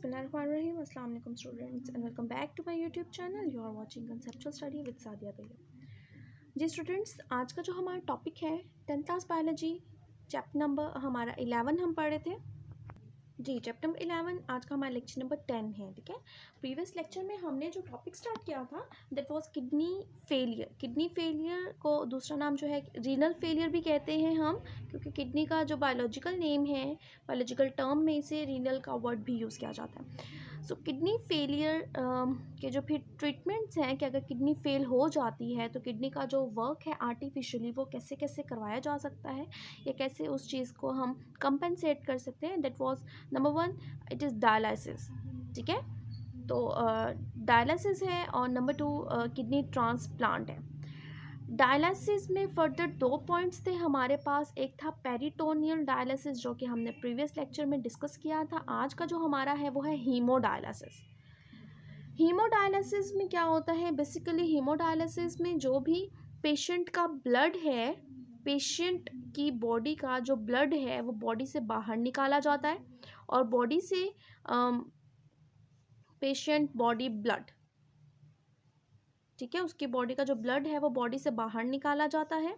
Bismillahirrahmanirrahim. Assalamu alaikum students and welcome back to my YouTube channel. You are watching Conceptual Study with Sadia Tayyab. जी students, आज का जो हमारा topic है 10th class biology chapter number हमारा 11 हम पढ़ रहे थे। जी चैप्टर नंबर 11 आज का हमारा लेक्चर नंबर 10 है। ठीक है, प्रीवियस लेक्चर में हमने जो टॉपिक स्टार्ट किया था that was kidney failure. Kidney failure को दूसरा नाम जो है रीनल फेलियर भी कहते हैं हम, क्योंकि किडनी का जो बायोलॉजिकल नेम है, बायोलॉजिकल टर्म में इसे रीनल का वर्ड भी यूज़ किया जाता है। सो किडनी फेलियर के जो फिर ट्रीटमेंट्स हैं कि अगर किडनी फेल हो जाती है तो किडनी का जो वर्क है आर्टिफिशियली वो कैसे कैसे करवाया जा सकता है या कैसे उस चीज़ को हम कंपनसेट कर सकते हैं। That was number 1 it is dialysis. ठीक है, तो डायलिसिस है और नंबर 2 किडनी ट्रांसप्लांट है। डायलिसिस में फर्दर 2 पॉइंट्स थे हमारे पास। एक था पेरिटोनियल डायलिसिस जो कि हमने प्रीवियस लेक्चर में डिस्कस किया था। आज का जो हमारा है वो है हीमोडायलिसिस। हीमोडायलिसिस में क्या होता है, बेसिकली हीमोडायलिसिस में जो भी पेशेंट का ब्लड है, पेशेंट की बॉडी का जो ब्लड है वो बॉडी से बाहर निकाला जाता है और बॉडी से पेशेंट बॉडी ब्लड, ठीक है, उसकी बॉडी का जो ब्लड है वो बॉडी से बाहर निकाला जाता है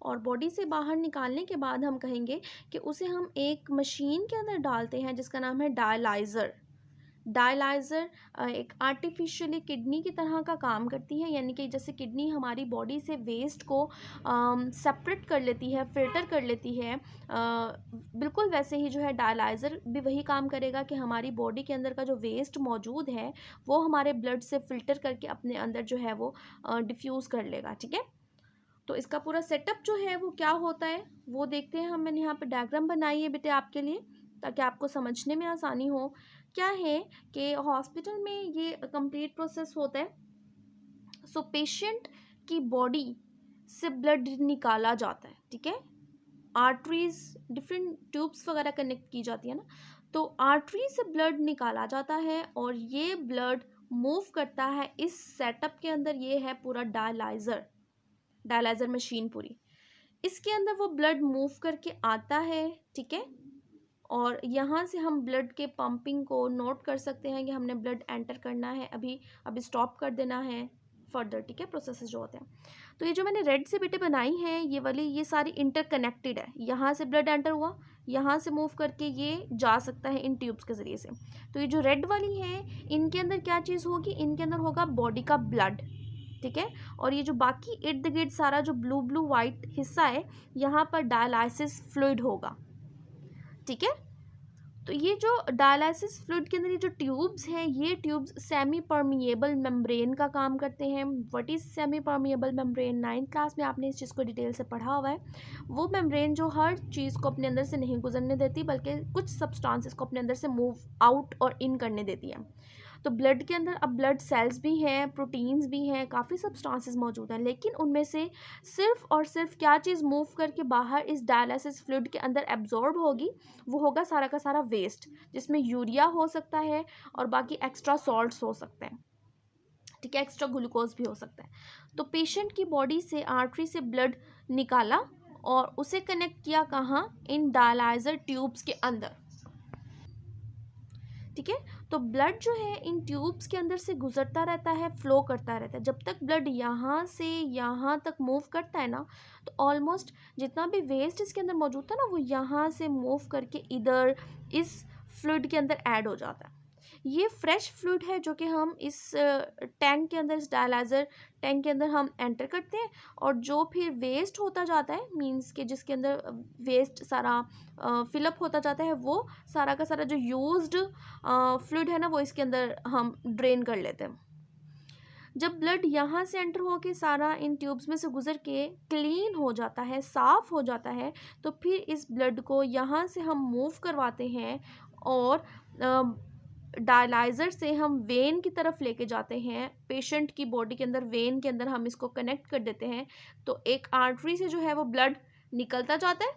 और बॉडी से बाहर निकालने के बाद हम कहेंगे कि उसे हम एक मशीन के अंदर डालते हैं जिसका नाम है डायलाइज़र। डायलाइज़र एक आर्टिफिशियली किडनी की तरह का काम करती है, यानी कि जैसे किडनी हमारी बॉडी से वेस्ट को सेपरेट कर लेती है, फिल्टर कर लेती है, बिल्कुल वैसे ही जो है डायलाइज़र भी वही काम करेगा कि हमारी बॉडी के अंदर का जो वेस्ट मौजूद है वो हमारे ब्लड से फ़िल्टर करके अपने अंदर जो है वो डिफ्यूज़ कर लेगा। ठीक है, तो इसका पूरा सेटअप जो है वो क्या होता है वो देखते हैं हम। मैंने यहाँ पे डायग्राम बनाई है बेटे आपके लिए ताकि आपको समझने में आसानी हो। क्या है कि हॉस्पिटल में ये कंप्लीट प्रोसेस होता है। सो पेशेंट की बॉडी से ब्लड निकाला जाता है। ठीक है, आर्टरीज डिफरेंट ट्यूब्स वगैरह कनेक्ट की जाती है ना, तो आर्टरी से ब्लड निकाला जाता है और ये ब्लड मूव करता है इस सेटअप के अंदर। ये है पूरा डायलाइज़र मशीन पूरी, इसके अंदर वो ब्लड मूव करके आता है। ठीक है, और यहाँ से हम ब्लड के पंपिंग को नोट कर सकते हैं कि हमने ब्लड एंटर करना है, अभी स्टॉप कर देना है फर्दर। ठीक है, प्रोसेसेस जो होते हैं। तो ये जो मैंने रेड से बेटे बनाई है ये वाली, ये सारी इंटरकनेक्टेड है। यहाँ से ब्लड एंटर हुआ, यहाँ से मूव करके ये जा सकता है इन ट्यूब्स के ज़रिए से। तो ये जो रेड वाली है इनके अंदर क्या चीज़ होगी, इनके अंदर होगा बॉडी का ब्लड। ठीक है, और ये जो बाकी इर्द गिर्द सारा जो ब्लू ब्लू वाइट हिस्सा है यहाँ पर डायलाइसिस फ्लूइड होगा। ठीक है, तो ये जो डायलाइसिस फ्लूइड के अंदर ये जो ट्यूब्स हैं ये ट्यूब्स सेमी परमिएबल मेम्ब्रेन का काम करते हैं। What is semi permeable membrane, 9th class में आपने इस चीज़ को डिटेल से पढ़ा हुआ है। वो मेम्ब्रेन जो हर चीज़ को अपने अंदर से नहीं गुजरने देती बल्कि कुछ सब्सटेंसेस को अपने अंदर से मूव आउट और इन करने देती है। तो ब्लड के अंदर अब ब्लड सेल्स भी हैं, प्रोटीन्स भी हैं, काफ़ी सब्सटेंसेस मौजूद हैं, लेकिन उनमें से सिर्फ और सिर्फ क्या चीज़ मूव करके बाहर इस डायलिसिस फ्लूइड के अंदर एब्जॉर्ब होगी, वो होगा सारा का सारा वेस्ट, जिसमें यूरिया हो सकता है और बाकी एक्स्ट्रा सॉल्ट्स हो सकते हैं। ठीक है, एक्स्ट्रा ग्लूकोज भी हो सकता है। तो पेशेंट की बॉडी से आर्टरी से ब्लड निकाला और उसे कनेक्ट किया कहाँ, इन डायलाइज़र ट्यूब्स के अंदर। ठीक है, तो ब्लड जो है इन ट्यूब्स के अंदर से गुजरता रहता है, फ्लो करता रहता है। जब तक ब्लड यहाँ से यहाँ तक मूव करता है ना, तो ऑलमोस्ट जितना भी वेस्ट इसके अंदर मौजूद था ना वो यहाँ से मूव करके इधर इस फ्लूइड के अंदर ऐड हो जाता है। ये फ्रेश फ्लूइड है जो कि हम इस टैंक के अंदर, इस डायलाइज़र टैंक के अंदर हम एंटर करते हैं और जो फिर वेस्ट होता जाता है, मींस के जिसके अंदर वेस्ट सारा फिलअप होता जाता है, वो सारा का सारा जो यूज्ड फ्लूइड है ना वो इसके अंदर हम ड्रेन कर लेते हैं। जब ब्लड यहाँ से एंटर होके सारा इन ट्यूब्स में से गुजर के क्लीन हो जाता है, साफ़ हो जाता है, तो फिर इस ब्लड को यहाँ से हम मूव करवाते हैं और डायलाइज़र से हम वेन की तरफ लेके जाते हैं। पेशेंट की बॉडी के अंदर वेन के अंदर हम इसको कनेक्ट कर देते हैं, तो एक आर्टरी से जो है वो ब्लड निकलता जाता है।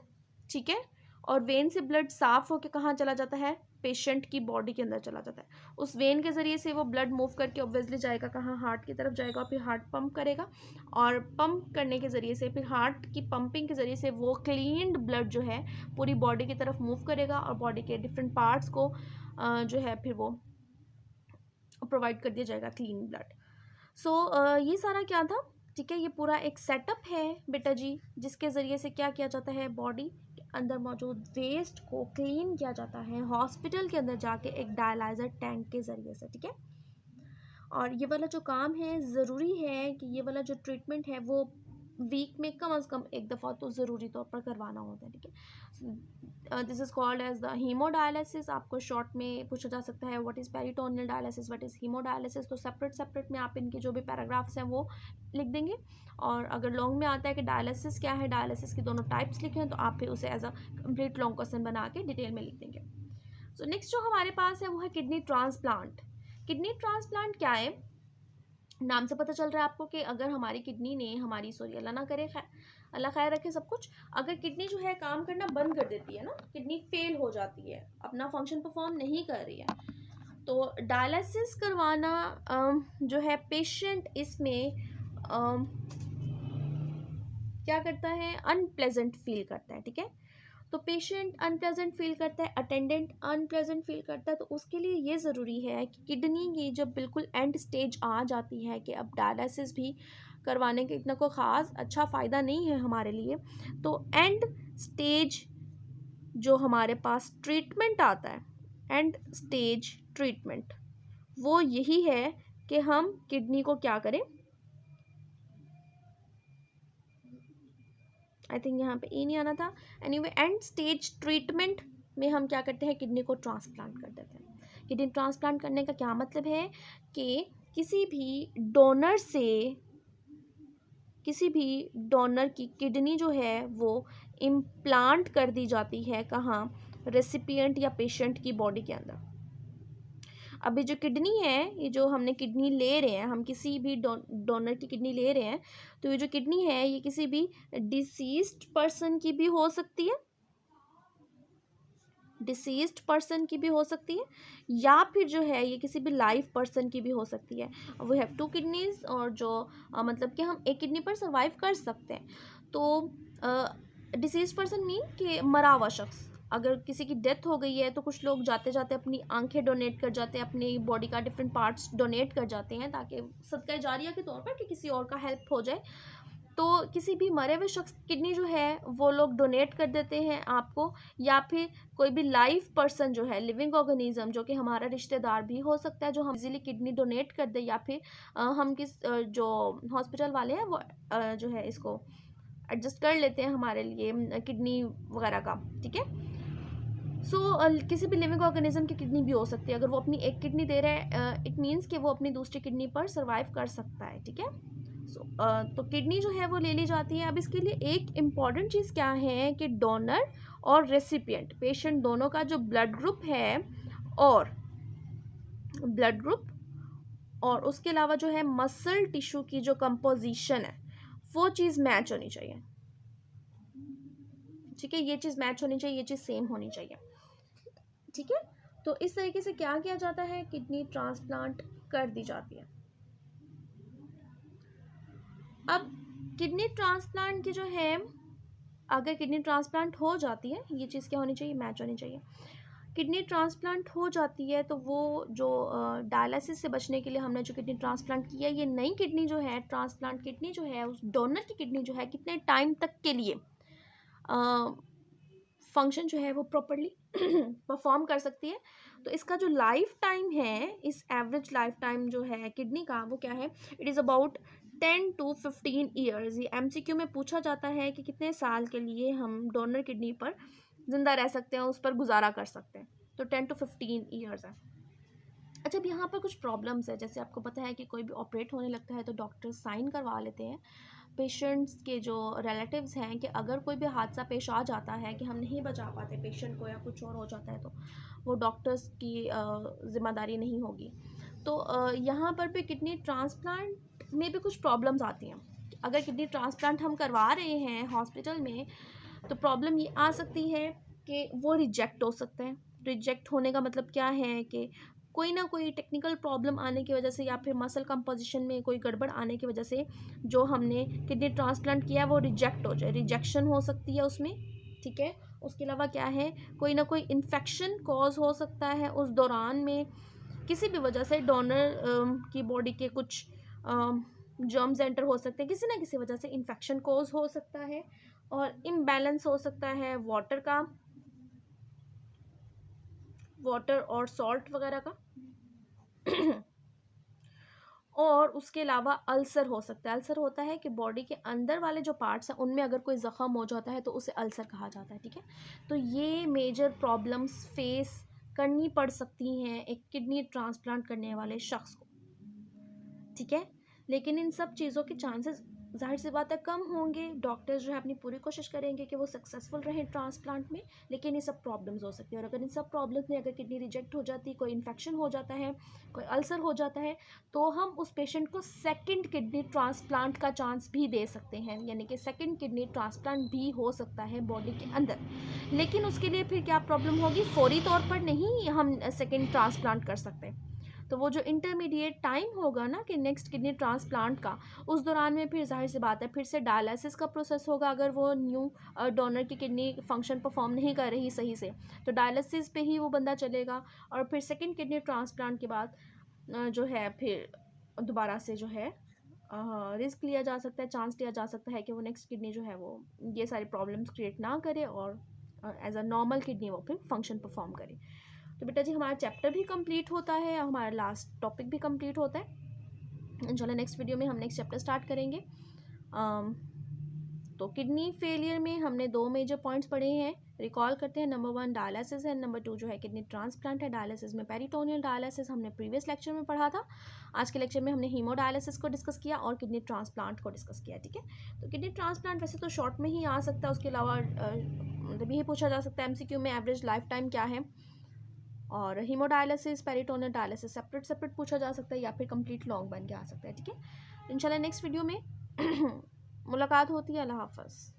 ठीक है, और वेन से ब्लड साफ़ होकर कहाँ चला जाता है, पेशेंट की बॉडी के अंदर चला जाता है। उस वेन के ज़रिए से वो ब्लड मूव करके ऑब्वियसली जाएगा कहाँ, हार्ट की तरफ जाएगा, फिर हार्ट पंप करेगा और पंप करने के ज़रिए से, फिर हार्ट की पंपिंग के ज़रिए से वो क्लीन्ड ब्लड जो है पूरी बॉडी की तरफ मूव करेगा और बॉडी के डिफरेंट पार्ट्स को जो है फिर वो प्रोवाइड कर दिया जाएगा क्लीन ब्लड। सो ये सारा क्या था, ठीक है, ये पूरा एक सेटअप है बेटा जी, जिसके ज़रिए से क्या किया जाता है, बॉडी के अंदर मौजूद वेस्ट को क्लीन किया जाता है हॉस्पिटल के अंदर जाके एक डायलाइज़र टैंक के ज़रिए से, ठीक है। और ये वाला जो काम है, ज़रूरी है कि ये वाला जो ट्रीटमेंट है वो वीक में कम से कम एक दफ़ा तो ज़रूरी तौर पर करवाना होता है, ठीक है। This is called as the haemodialysis. आपको शॉर्ट में पूछा जा सकता है what is peritoneal dialysis, what is haemodialysis. तो सेपरेट में आप इनके जो भी पैराग्राफ्स हैं वो लिख देंगे। और अगर लॉन्ग में आता है कि डायलिसिस क्या है, डायलिसिस की दोनों टाइप्स लिखें, तो आप फिर उसे as a complete long question बना के डिटेल में लिख देंगे। सो नेक्स्ट जो हमारे पास है वो है किडनी ट्रांसप्लांट। किडनी ट्रांसप्लांट क्या है, नाम से पता चल रहा है आपको कि अगर हमारी किडनी ने हमारी, सॉरी अल्लाह ना करे, अल्लाह खैर रखे सब कुछ, अगर किडनी जो है काम करना बंद कर देती है ना, किडनी फेल हो जाती है, अपना फंक्शन परफॉर्म नहीं कर रही है, तो डायलिसिस करवाना जो है पेशेंट इसमें क्या करता है, अनप्लेजेंट फील करता है, ठीक है। तो पेशेंट अनप्लेजेंट फील करता है, अटेंडेंट अनप्लेजेंट फील करता है, तो उसके लिए ये ज़रूरी है कि किडनी की जब बिल्कुल एंड स्टेज आ जाती है कि अब डायलिसिस भी करवाने के इतना कोई ख़ास अच्छा फ़ायदा नहीं है हमारे लिए, तो एंड स्टेज जो हमारे पास ट्रीटमेंट आता है, एंड स्टेज ट्रीटमेंट, वो यही है कि हम किडनी को क्या करें, आई थिंक यहाँ पे ई नहीं आना था, एनीवे एंड स्टेज ट्रीटमेंट में हम क्या करते हैं, किडनी को ट्रांसप्लांट कर देते हैं। किडनी ट्रांसप्लांट करने का क्या मतलब है कि किसी भी डोनर की किडनी जो है वो इम्प्लांट कर दी जाती है, कहाँ, रेसिपिएंट या पेशेंट की बॉडी के अंदर। अभी जो किडनी है, ये जो हमने किडनी ले रहे हैं, हम किसी भी डोनर की किडनी ले रहे हैं, तो ये जो किडनी है ये किसी भी डिसीज्ड पर्सन की भी हो सकती है, डिसीज्ड पर्सन की भी हो सकती है, या फिर जो है ये किसी भी लाइव पर्सन की भी हो सकती है। वी हैव 2 किडनीज, और जो मतलब कि हम एक किडनी पर सर्वाइव कर सकते हैं। तो डिसीज्ड पर्सन मीन कि मरा हुआ शख्स, अगर किसी की डेथ हो गई है तो कुछ लोग जाते जाते अपनी आंखें डोनेट कर जाते हैं, अपनी बॉडी का डिफरेंट पार्ट्स डोनेट कर जाते हैं ताकि सदका जारिया के तौर पर कि किसी और का हेल्प हो जाए। तो किसी भी मरे हुए शख्स की किडनी जो है वो लोग डोनेट कर देते हैं आपको, या फिर कोई भी लाइव पर्सन जो है, लिविंग ऑर्गेनिज्म, जो कि हमारा रिश्तेदार भी हो सकता है, जो हम इजीली किडनी डोनेट कर दे, या फिर हम जो हॉस्पिटल वाले हैं वो जो है इसको एडजस्ट कर लेते हैं हमारे लिए किडनी वगैरह का, ठीक है। सो किसी भी लिविंग ऑर्गेनिज्म की किडनी भी हो सकती है, अगर वो अपनी एक किडनी दे रहा है इट मीन्स कि वो अपनी दूसरी किडनी पर सर्वाइव कर सकता है, ठीक है। तो किडनी जो है वो ले ली जाती है। अब इसके लिए एक इम्पॉर्टेंट चीज़ क्या है कि डोनर और रेसिपिएंट, पेशेंट दोनों का जो ब्लड ग्रुप है, और उसके अलावा जो है मसल टिश्यू की जो कंपोजिशन है वो चीज़ मैच होनी चाहिए, ठीक है। ये चीज़ मैच होनी चाहिए, ये चीज़ सेम होनी चाहिए, ठीक है। तो इस तरीके से क्या किया जाता है, किडनी ट्रांसप्लांट कर दी जाती है। अब किडनी ट्रांसप्लांट की जो है, अगर किडनी ट्रांसप्लांट हो जाती है, ये चीज़ क्या होनी चाहिए, मैच होनी चाहिए। किडनी ट्रांसप्लांट हो जाती है तो वो जो डायलिसिस से बचने के लिए हमने जो किडनी ट्रांसप्लांट किया, ये नई किडनी जो है, ट्रांसप्लांट किडनी जो है, उस डोनर की किडनी जो है कितने टाइम तक के लिए फंक्शन जो है वो प्रॉपरली परफॉर्म कर सकती है। तो इसका जो लाइफ टाइम है, इस एवरेज लाइफ टाइम जो है किडनी का, वो क्या है, it is about 10 to 15 years. ये MCQ में पूछा जाता है कि कितने साल के लिए हम डोनर किडनी पर ज़िंदा रह सकते हैं, उस पर गुजारा कर सकते हैं, तो 10 to 15 ईयर्स है। अच्छा, अब यहाँ पर कुछ प्रॉब्लम्स है, जैसे आपको पता है कि कोई भी ऑपरेट होने लगता है तो डॉक्टर साइन करवा लेते हैं पेशेंट्स के जो रिलेटिव्स हैं कि अगर कोई भी हादसा पेश आ जाता है कि हम नहीं बचा पाते पेशेंट को या कुछ और हो जाता है तो वो डॉक्टर्स की ज़िम्मेदारी नहीं होगी। तो यहाँ पर भी किडनी ट्रांसप्लांट में भी कुछ प्रॉब्लम्स आती हैं। अगर किडनी ट्रांसप्लांट हम करवा रहे हैं हॉस्पिटल में तो प्रॉब्लम ये आ सकती है कि वो रिजेक्ट हो सकते हैं। रिजेक्ट होने का मतलब क्या है कि कोई ना कोई टेक्निकल प्रॉब्लम आने की वजह से या फिर मसल कंपोजिशन में कोई गड़बड़ आने की वजह से जो हमने किडनी ट्रांसप्लांट किया है वो रिजेक्ट हो जाए, रिजेक्शन हो सकती है उसमें, ठीक है। उसके अलावा क्या है, कोई ना कोई इन्फेक्शन कॉज हो सकता है उस दौरान में, किसी भी वजह से डोनर की बॉडी के कुछ जर्म्स एंटर हो सकते हैं, किसी ना किसी वजह से इन्फेक्शन कॉज हो सकता है, और इम्बैलेंस हो सकता है वाटर का, वाटर और सॉल्ट वगैरह का और उसके अलावा अल्सर हो सकता है। अल्सर होता है कि बॉडी के अंदर वाले जो पार्ट्स हैं उनमें अगर कोई ज़ख़म हो जाता है तो उसे अल्सर कहा जाता है, ठीक है। तो ये मेजर प्रॉब्लम्स फेस करनी पड़ सकती हैं एक किडनी ट्रांसप्लांट करने वाले शख्स को, ठीक है। लेकिन इन सब चीज़ों के चांसेस ज़ाहिर सी बात है कम होंगे। डॉक्टर्स जो है अपनी पूरी कोशिश करेंगे कि वो सक्सेसफुल रहें ट्रांसप्लांट में, लेकिन ये सब प्रॉब्लम्स हो सकती है। और अगर इन सब प्रॉब्लम्स में अगर किडनी रिजेक्ट हो जाती, कोई इन्फेक्शन हो जाता है, कोई अल्सर हो जाता है, तो हम उस पेशेंट को सेकंड किडनी ट्रांसप्लांट का चांस भी दे सकते हैं, यानी कि सेकंड किडनी ट्रांसप्लांट भी हो सकता है बॉडी के अंदर। लेकिन उसके लिए फिर क्या प्रॉब्लम होगी, फौरी तौर पर नहीं हम सेकंड ट्रांसप्लांट कर सकते। तो वो जो इंटरमीडिएट टाइम होगा ना कि नेक्स्ट किडनी ट्रांसप्लांट का, उस दौरान में फिर जाहिर सी बात है फिर से डायलिसिस का प्रोसेस होगा। अगर वो न्यू डोनर की किडनी फंक्शन परफॉर्म नहीं कर रही सही से, तो डायलिसिस पे ही वो बंदा चलेगा। और फिर सेकंड किडनी ट्रांसप्लांट के बाद जो है फिर दोबारा से जो है रिस्क लिया जा सकता है, चांस लिया जा सकता है कि वो नेक्स्ट किडनी जो है वो ये सारी प्रॉब्लम्स क्रिएट ना करे और एज अ नॉर्मल किडनी वो फिर फंक्शन परफॉर्म करे। तो बेटा जी हमारा चैप्टर भी कंप्लीट होता है, हमारा लास्ट टॉपिक भी कंप्लीट होता है। इंशाल्लाह नेक्स्ट वीडियो में हम नेक्स्ट चैप्टर स्टार्ट करेंगे। तो किडनी फेलियर में हमने 2 मेजर पॉइंट्स पढ़े हैं, रिकॉल करते हैं। नंबर 1 डायलिसिस है, नंबर 2 जो है किडनी ट्रांसप्लांट है। डायलिसिस में पेरिटोनियल डायलिसिस हमने प्रीवियस लेक्चर में पढ़ा था। आज के लेक्चर में हमने हीमोडायलिसिस को डिस्कस किया और किडनी ट्रांसप्लांट को डिस्कस किया, ठीक है। तो किडनी ट्रांसप्लांट वैसे तो शॉर्ट में ही आ सकता है, उसके अलावा मतलब यही पूछा जा सकता है MCQ में एवरेज लाइफ टाइम क्या है, और haemodialysis peritoneal dialysis separate separate पूछा जा सकता है या फिर कंप्लीट लॉन्ग बन के आ सकता है, ठीक है। इंशाल्लाह नेक्स्ट वीडियो में मुलाकात होती है। अल्लाह हाफ़िज़।